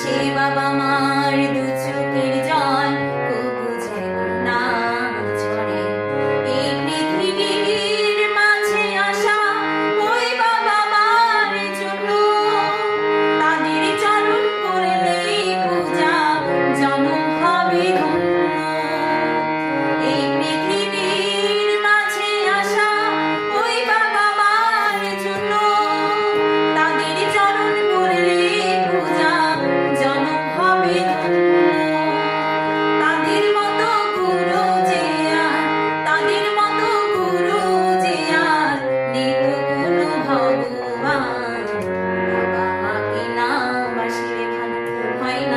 সে বাবা মার দু চোখের জল কবু যেন না ঝরে। এই পৃথিবীর মাঝে আসা ওই বাবা মার জন্য তাদের চরণ করলে পূজা জনম হবে ধন্য। এই পৃথিবীর মাঝে আসা ওই বাবা মার জন্য তাদের চরণ করলে পূজা জনম হবে ধন্য। তাদের মতো গুরু যে আর তাদের মতো গুরু যে আর নেই তো কোনো ভগবান। বাবা মাকে না বাসিলে ভালো হয় না।